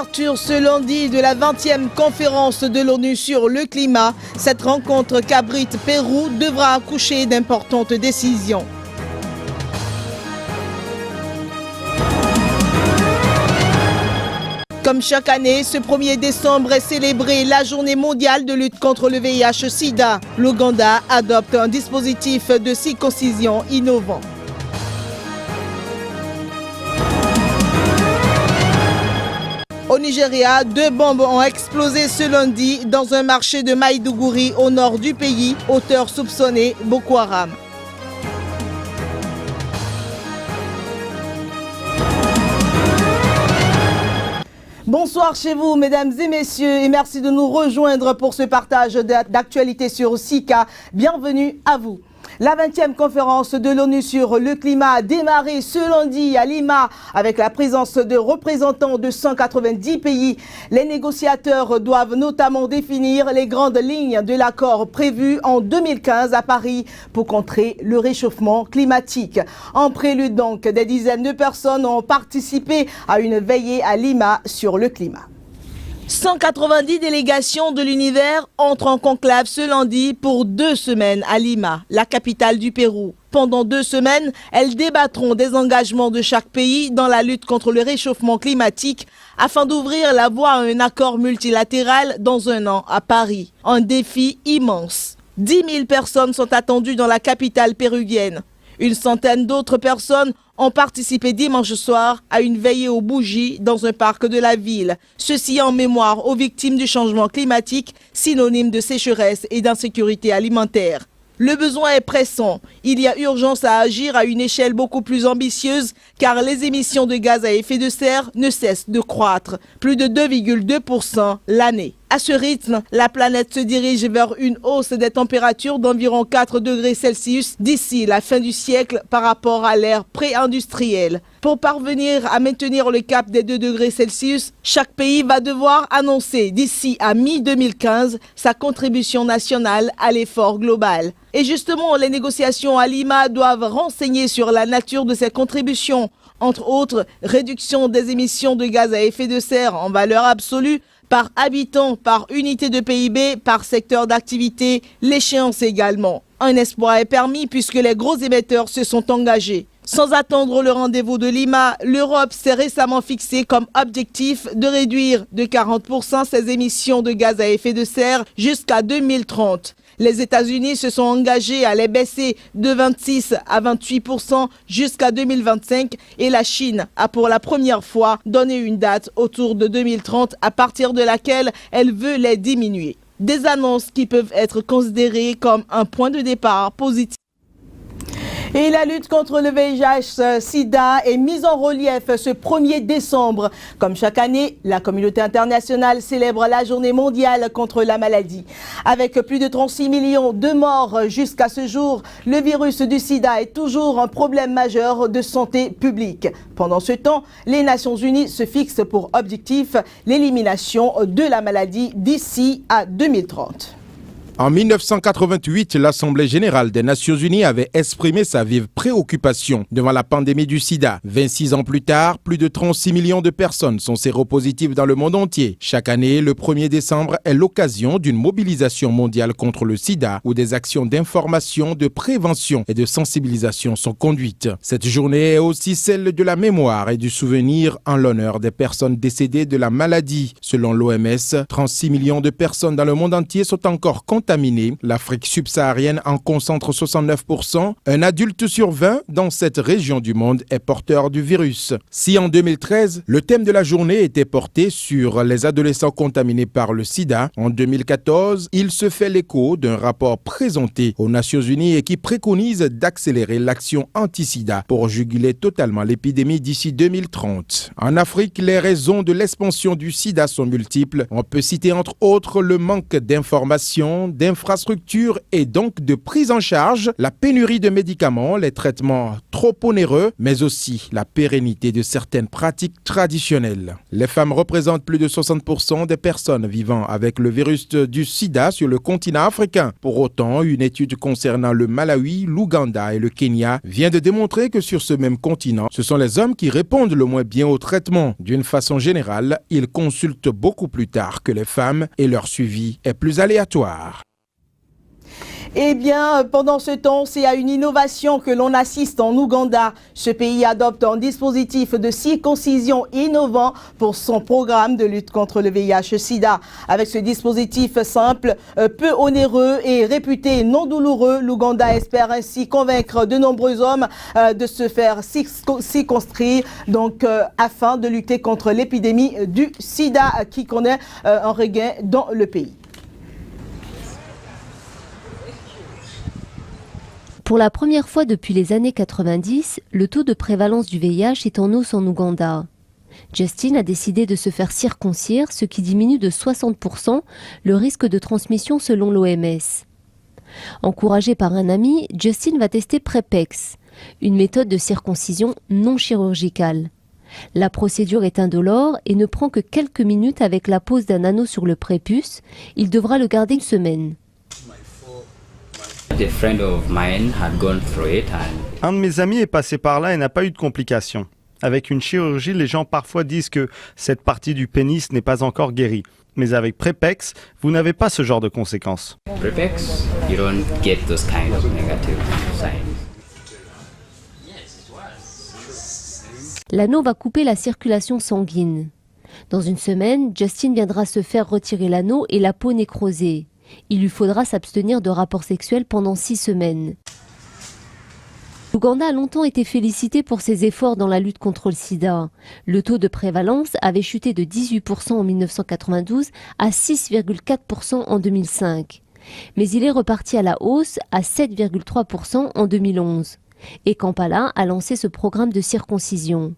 Ouverture ce lundi de la 20e conférence de l'ONU sur le climat. Cette rencontre qu'abrite Pérou devra accoucher d'importantes décisions. Comme chaque année, ce 1er décembre est célébrée la journée mondiale de lutte contre le VIH-Sida. L'Ouganda adopte un dispositif de circoncision innovant. Au Nigeria, 2 bombes ont explosé ce lundi dans un marché de Maïdougouri au nord du pays, auteur soupçonné Boko Haram. Bonsoir chez vous, mesdames et messieurs, et merci de nous rejoindre pour ce partage d'actualités sur SICA. Bienvenue à vous. La 20e conférence de l'ONU sur le climat a démarré ce lundi à Lima avec la présence de représentants de 190 pays. Les négociateurs doivent notamment définir les grandes lignes de l'accord prévu en 2015 à Paris pour contrer le réchauffement climatique. En prélude donc, des dizaines de personnes ont participé à une veillée à Lima sur le climat. 190 délégations de l'univers entrent en conclave ce lundi pour 2 semaines à Lima, la capitale du Pérou. Pendant 2 semaines, elles débattront des engagements de chaque pays dans la lutte contre le réchauffement climatique afin d'ouvrir la voie à un accord multilatéral dans 1 an à Paris. Un défi immense. 10 000 personnes sont attendues dans la capitale péruvienne. Une centaine d'autres personnes ont participé dimanche soir à une veillée aux bougies dans un parc de la ville. Ceci en mémoire aux victimes du changement climatique, synonyme de sécheresse et d'insécurité alimentaire. Le besoin est pressant. Il y a urgence à agir à une échelle beaucoup plus ambitieuse car les émissions de gaz à effet de serre ne cessent de croître, plus de 2,2% l'année. À ce rythme, la planète se dirige vers une hausse des températures d'environ 4 degrés Celsius d'ici la fin du siècle par rapport à l'ère pré-industrielle. Pour parvenir à maintenir le cap des 2 degrés Celsius, chaque pays va devoir annoncer d'ici à mi-2015 sa contribution nationale à l'effort global. Et justement, les négociations à Lima doivent renseigner sur la nature de ces contributions. Entre autres, réduction des émissions de gaz à effet de serre en valeur absolue, par habitant, par unité de PIB, par secteur d'activité, l'échéance également. Un espoir est permis puisque les gros émetteurs se sont engagés. Sans attendre le rendez-vous de Lima, l'Europe s'est récemment fixé comme objectif de réduire de 40% ses émissions de gaz à effet de serre jusqu'à 2030. Les États-Unis se sont engagés à les baisser de 26 à 28% jusqu'à 2025 et la Chine a pour la première fois donné une date autour de 2030 à partir de laquelle elle veut les diminuer. Des annonces qui peuvent être considérées comme un point de départ positif. Et la lutte contre le VIH-Sida est mise en relief ce 1er décembre. Comme chaque année, la communauté internationale célèbre la journée mondiale contre la maladie. Avec plus de 36 millions de morts jusqu'à ce jour, le virus du sida est toujours un problème majeur de santé publique. Pendant ce temps, les Nations Unies se fixent pour objectif l'élimination de la maladie d'ici à 2030. En 1988, l'Assemblée générale des Nations unies avait exprimé sa vive préoccupation devant la pandémie du sida. 26 ans plus tard, plus de 36 millions de personnes sont séropositives dans le monde entier. Chaque année, le 1er décembre est l'occasion d'une mobilisation mondiale contre le sida où des actions d'information, de prévention et de sensibilisation sont conduites. Cette journée est aussi celle de la mémoire et du souvenir en l'honneur des personnes décédées de la maladie. Selon l'OMS, 36 millions de personnes dans le monde entier sont encore contaminées. L'Afrique subsaharienne en concentre 69%. Un adulte sur 20 dans cette région du monde est porteur du virus. Si en 2013, le thème de la journée était porté sur les adolescents contaminés par le sida, en 2014, il se fait l'écho d'un rapport présenté aux Nations Unies et qui préconise d'accélérer l'action anti-sida pour juguler totalement l'épidémie d'ici 2030. En Afrique, les raisons de l'expansion du sida sont multiples. On peut citer entre autres le manque d'informations, d'infrastructures et donc de prise en charge, la pénurie de médicaments, les traitements trop onéreux, mais aussi la pérennité de certaines pratiques traditionnelles. Les femmes représentent plus de 60% des personnes vivant avec le virus du sida sur le continent africain. Pour autant, une étude concernant le Malawi, l'Ouganda et le Kenya vient de démontrer que sur ce même continent, ce sont les hommes qui répondent le moins bien au traitement. D'une façon générale, ils consultent beaucoup plus tard que les femmes et leur suivi est plus aléatoire. Eh bien, pendant ce temps, c'est à une innovation que l'on assiste en Ouganda. Ce pays adopte un dispositif de circoncision innovant pour son programme de lutte contre le VIH-Sida. Avec ce dispositif simple, peu onéreux et réputé non douloureux, l'Ouganda espère ainsi convaincre de nombreux hommes de se faire circonscrire, donc afin de lutter contre l'épidémie du sida qui connaît un regain dans le pays. Pour la première fois depuis les années 90, le taux de prévalence du VIH est en hausse en Ouganda. Justin a décidé de se faire circoncire, ce qui diminue de 60% le risque de transmission selon l'OMS. Encouragé par un ami, Justin va tester Prepex, une méthode de circoncision non chirurgicale. La procédure est indolore et ne prend que quelques minutes avec la pose d'un anneau sur le prépuce. Il devra le garder une semaine. Un de mes amis est passé par là et n'a pas eu de complications. Avec une chirurgie, les gens parfois disent que cette partie du pénis n'est pas encore guérie. Mais avec Prepex, vous n'avez pas ce genre de conséquences. Prepex, you don't get those kind of negative signs. L'anneau va couper la circulation sanguine. Dans une semaine, Justin viendra se faire retirer l'anneau et la peau nécrosée. Il lui faudra s'abstenir de rapports sexuels pendant 6 semaines. L'Ouganda a longtemps été félicité pour ses efforts dans la lutte contre le sida. Le taux de prévalence avait chuté de 18% en 1992 à 6,4% en 2005. Mais il est reparti à la hausse à 7,3% en 2011. Et Kampala a lancé ce programme de circoncision.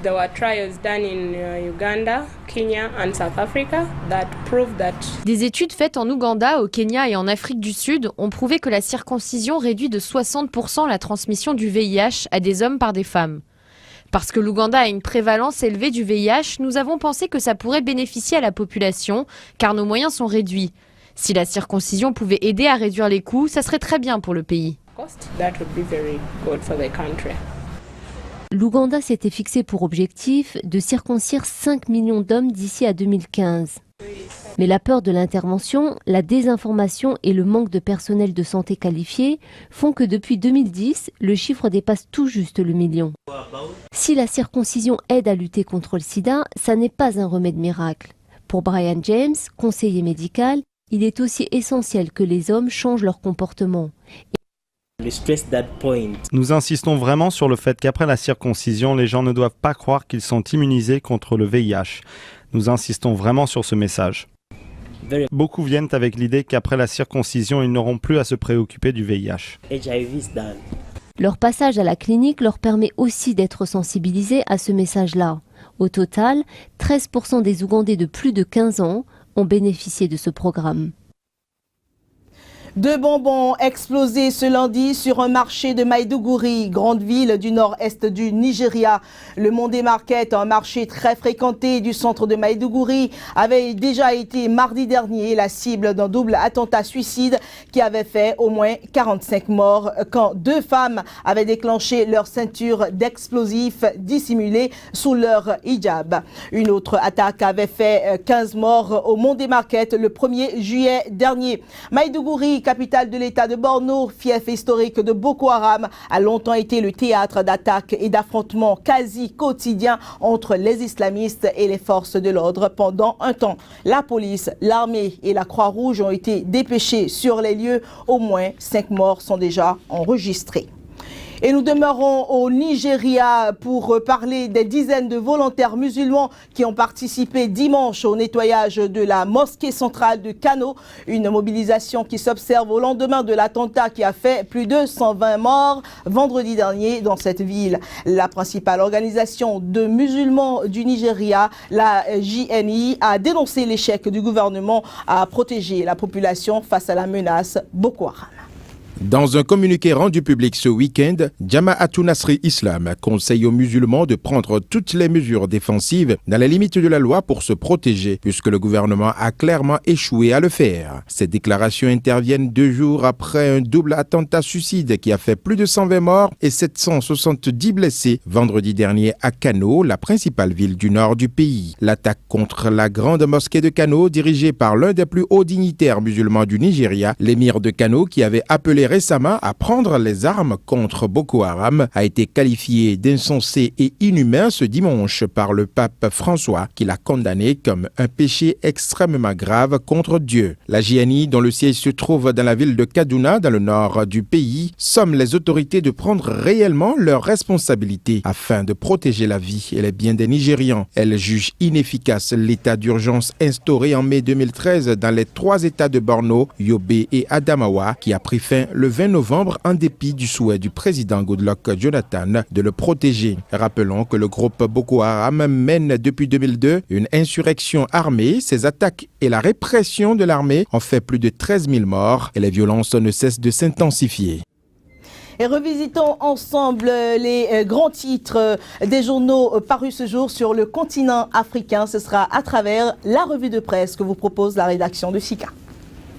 There were trials done in Uganda, Kenya and South Africa that proved that. Des études faites en Ouganda, au Kenya et en Afrique du Sud ont prouvé que la circoncision réduit de 60% la transmission du VIH à des hommes par des femmes. Parce que l'Ouganda a une prévalence élevée du VIH, nous avons pensé que ça pourrait bénéficier à la population, car nos moyens sont réduits. Si la circoncision pouvait aider à réduire les coûts, ça serait très bien pour le pays. That would be very good for the country. L'Ouganda s'était fixé pour objectif de circoncire 5 millions d'hommes d'ici à 2015. Mais la peur de l'intervention, la désinformation et le manque de personnel de santé qualifié font que depuis 2010, le chiffre dépasse tout juste le million. Si la circoncision aide à lutter contre le sida, ça n'est pas un remède miracle. Pour Brian James, conseiller médical, il est aussi essentiel que les hommes changent leur comportement. Nous insistons vraiment sur le fait qu'après la circoncision, les gens ne doivent pas croire qu'ils sont immunisés contre le VIH. Nous insistons vraiment sur ce message. Beaucoup viennent avec l'idée qu'après la circoncision, ils n'auront plus à se préoccuper du VIH. Leur passage à la clinique leur permet aussi d'être sensibilisés à ce message-là. Au total, 13% des Ougandais de plus de 15 ans ont bénéficié de ce programme. 2 bonbons explosés ce lundi sur un marché de Maiduguri, grande ville du nord-est du Nigeria. Le Monday Market, un marché très fréquenté du centre de Maiduguri, avait déjà été mardi dernier la cible d'un double attentat suicide qui avait fait au moins 45 morts quand 2 femmes avaient déclenché leur ceinture d'explosifs dissimulés sous leur hijab. Une autre attaque avait fait 15 morts au Monday Market le 1er juillet dernier. Maiduguri, capitale de l'état de Borno, fief historique de Boko Haram, a longtemps été le théâtre d'attaques et d'affrontements quasi quotidiens entre les islamistes et les forces de l'ordre pendant un temps. La police, l'armée et la Croix-Rouge ont été dépêchés sur les lieux. Au moins 5 morts sont déjà enregistrés. Et nous demeurons au Nigeria pour parler des dizaines de volontaires musulmans qui ont participé dimanche au nettoyage de la mosquée centrale de Kano. Une mobilisation qui s'observe au lendemain de l'attentat qui a fait plus de 120 morts vendredi dernier dans cette ville. La principale organisation de musulmans du Nigeria, la JNI, a dénoncé l'échec du gouvernement à protéger la population face à la menace Boko Haram. Dans un communiqué rendu public ce week-end, Jama'atou Nasri Islam conseille aux musulmans de prendre toutes les mesures défensives dans les limites de la loi pour se protéger, puisque le gouvernement a clairement échoué à le faire. Ces déclarations interviennent 2 jours après un double attentat suicide qui a fait plus de 120 morts et 770 blessés vendredi dernier à Kano, la principale ville du nord du pays. L'attaque contre la grande mosquée de Kano, dirigée par l'un des plus hauts dignitaires musulmans du Nigeria, l'émir de Kano, qui avait appelé récemment à prendre les armes contre Boko Haram, a été qualifié d'insensé et inhumain ce dimanche par le pape François, qui l'a condamné comme un péché extrêmement grave contre Dieu. La JNI, dont le siège se trouve dans la ville de Kaduna, dans le nord du pays, somme les autorités de prendre réellement leurs responsabilités afin de protéger la vie et les biens des Nigérians. Elle juge inefficace l'état d'urgence instauré en mai 2013 dans les 3 États de Borno, Yobe et Adamawa, qui a pris fin le 20 novembre en dépit du souhait du président Goodluck Jonathan de le protéger. Rappelons que le groupe Boko Haram mène depuis 2002 une insurrection armée. Ces attaques et la répression de l'armée ont fait plus de 13 000 morts et les violences ne cessent de s'intensifier. Et revisitons ensemble les grands titres des journaux parus ce jour sur le continent africain. Ce sera à travers la revue de presse que vous propose la rédaction de Sika.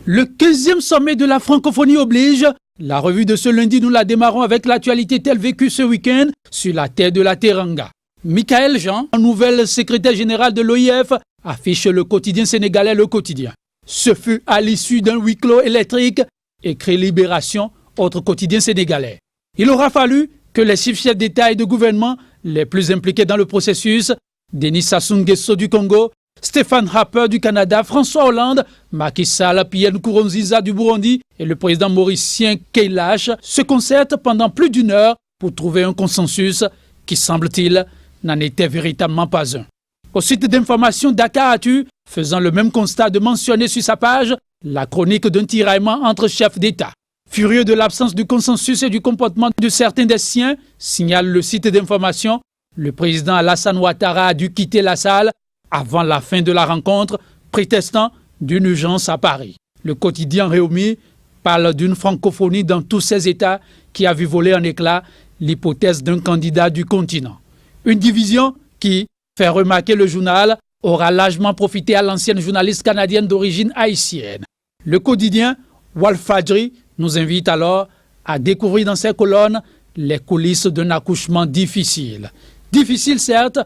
Le 15e sommet de la francophonie oblige. La revue de ce lundi, nous la démarrons avec l'actualité telle vécue ce week-end sur la terre de la Teranga. Michael Jean, nouvel secrétaire général de l'OIF, affiche le quotidien sénégalais Le Quotidien. Ce fut à l'issue d'un huis clos électrique, écrit Libération, autre quotidien sénégalais. Il aura fallu que les chefs d'État et de gouvernement les plus impliqués dans le processus, Denis Sassou Nguesso du Congo, Stéphane Harper du Canada, François Hollande, Macky Sall, Pierre Nkurunziza du Burundi et le président mauricien Kailash se concertent pendant plus d'1 heure pour trouver un consensus qui, semble-t-il, n'en était véritablement pas un. Au site d'information Dakar Actu, faisant le même constat de mentionner sur sa page la chronique d'un tiraillement entre chefs d'État. Furieux de l'absence du consensus et du comportement de certains des siens, signale le site d'information, le président Alassane Ouattara a dû quitter la salle avant la fin de la rencontre, prétextant d'une urgence à Paris. Le quotidien Réumi parle d'une francophonie dans tous ces États qui a vu voler en éclats l'hypothèse d'un candidat du continent. Une division qui, fait remarquer le journal, aura largement profité à l'ancienne journaliste canadienne d'origine haïtienne. Le quotidien Walfadjri nous invite alors à découvrir dans ses colonnes les coulisses d'un accouchement difficile. Difficile certes,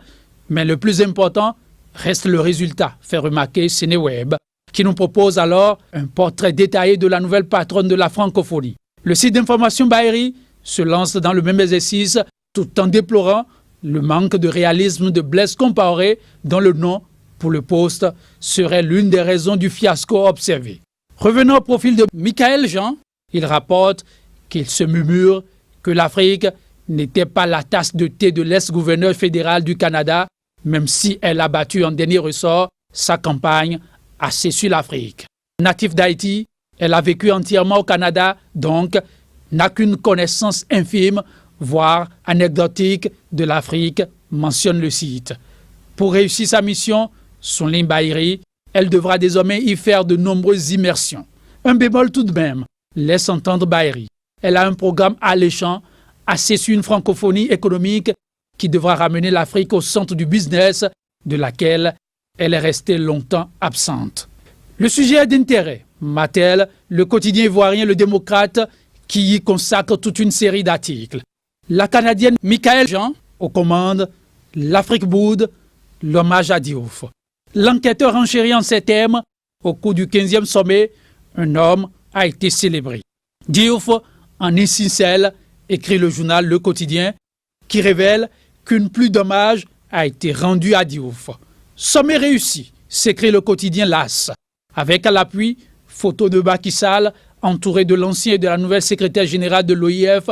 mais le plus important reste le résultat, fait remarquer Sénéweb, qui nous propose alors un portrait détaillé de la nouvelle patronne de la francophonie. Le site d'information Baïri se lance dans le même exercice tout en déplorant le manque de réalisme de Blaise Compaoré, dont le nom pour le poste serait l'une des raisons du fiasco observé. Revenons au profil de Michael Jean. Il rapporte qu'il se murmure que l'Afrique n'était pas la tasse de thé de l'ex-gouverneur fédéral du Canada, même si elle a battu en dernier ressort sa campagne assez sur l'Afrique. Natif d'Haïti, elle a vécu entièrement au Canada, donc n'a qu'une connaissance infime, voire anecdotique de l'Afrique, mentionne le site. Pour réussir sa mission, souligne Baïri, elle devra désormais y faire de nombreuses immersions. Un bémol tout de même, laisse entendre Baïri. Elle a un programme alléchant, assez sur une francophonie économique qui devra ramener l'Afrique au centre du business, de laquelle elle est restée longtemps absente. Le sujet est d'intérêt, m'a-t-elle, le quotidien ivoirien Le Démocrate, qui y consacre toute une série d'articles. La Canadienne Michael Jean, aux commandes, l'Afrique boude, l'hommage à Diouf. L'enquêteur renchérit en ces termes, au cours du 15e sommet, un homme a été célébré. Diouf, en essentiel, écrit le journal Le Quotidien, qui révèle qu'une pluie d'hommages a été rendue à Diouf. Sommet réussi, s'écrit le quotidien L'As, avec à l'appui, photo de Macky Sall, entouré de l'ancien et de la nouvelle secrétaire générale de l'OIF,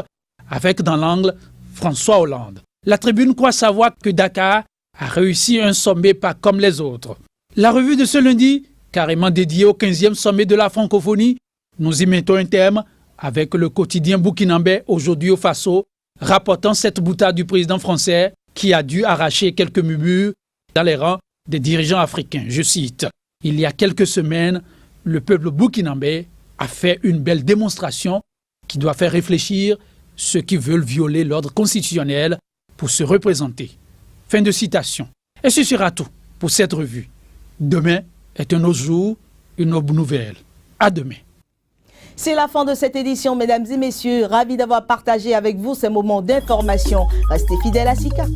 avec dans l'angle François Hollande. La Tribune croit savoir que Dakar a réussi un sommet pas comme les autres. La revue de ce lundi, carrément dédiée au 15e sommet de la francophonie, nous y mettons un terme avec le quotidien burkinabé Aujourd'hui au Faso, rapportant cette boutade du président français qui a dû arracher quelques murmures dans les rangs des dirigeants africains. Je cite, « Il y a quelques semaines, le peuple burkinabé a fait une belle démonstration qui doit faire réfléchir ceux qui veulent violer l'ordre constitutionnel pour se représenter. » Fin de citation. Et ce sera tout pour cette revue. Demain est un autre jour, une autre nouvelle. À demain. C'est la fin de cette édition, mesdames et messieurs. Ravi d'avoir partagé avec vous ces moments d'information. Restez fidèles à Sika.